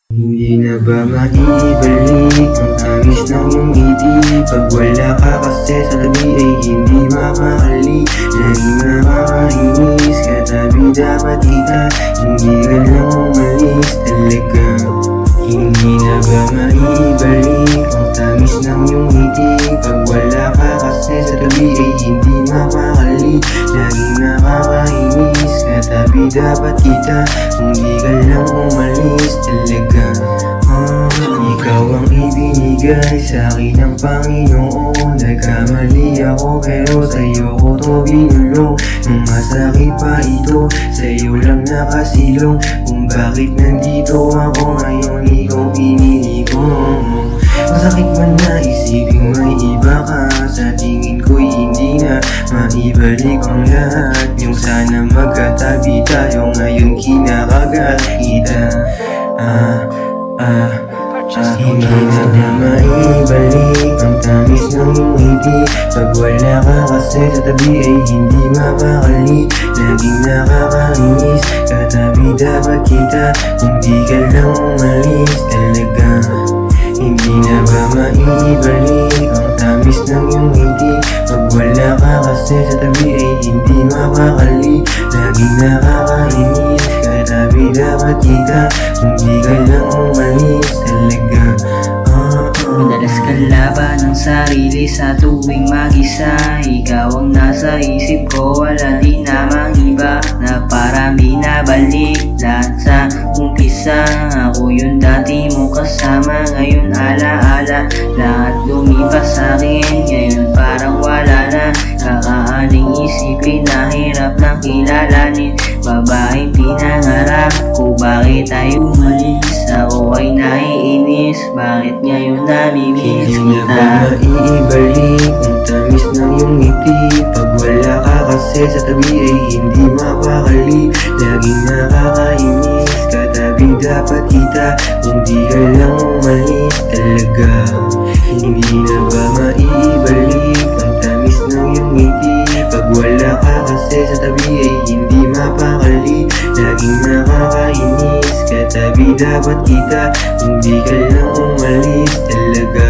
Hindi na ba maibalik ang tamis ng iyong ngiti? Pag wala ka kasi sa tabi ay hindi mapakali. Laging nakakainis, katabi dapat kita, hindi ka lang umalis talaga. Hindi na ba maibalik ang tamis ng iyong ngiti? Pag wala ka kasi sa tabi ay hindi mapakali. Laging nakakainis, katabi dapat kita, hindi ka lang umalis talaga. Ikaw ang ibinigay sa'kin ng Panginoon. Nagkamali ako pero sa'yo ko to binulong. Nung masakit pa ito, sa'yo lang nakasilong. Kung bakit nandito ako ngayon, ikaw pinili ko. Masakit man na isipin may iba ka, sa tingin ko'y hindi na maibalik ang lahat. Yung sana magkatabi tayo, ngayon kinakagat kita. Hindi na na maibalik ang tamis ng iyong ngiti. Pag wala ka kasi sa tabi ay hindi mapakali. Laging nakakainis, katabi dapat kita, hindi ka lang umalis talaga. Hindi na ba maibalik ang tamis ng iyong ngiti? Pag wala ka kasi sa tabi ay hindi mapakali. Laging nakakainis, katabi dapat kita, hindi ka lang umalis talaga. Madalas kalaban ng sarili sa tuwing mag-isa. Ikaw ang nasa isip ko, wala din namang iba na parang binabalik lahat sa umpisa. Ako yung dati mo kasama, ngayon alaala. Lahat lumipas sa'kin, ngayon parang wala na. Kakaaning isipin na hirap nang kilalanin. Babaeng pinangarap ko, bakit tayo umalis? Ako ay naiinis, bakit ngayon namimiss Hindi na ba kita? maibalik ang tamis ng iyong ngiti? Pag wala ka kasi sa tabi ay hindi mapakali. Laging nakakainis, katabi dapat kita, hindi ka lang umalis talaga. Hindi na ba maibalik ang tamis ng iyong ngiti? Pag wala ka kasi sa tabi ay hindi mapakali. Laging nakakainis, katabi dapat kita, hindi ka lang umalis talaga.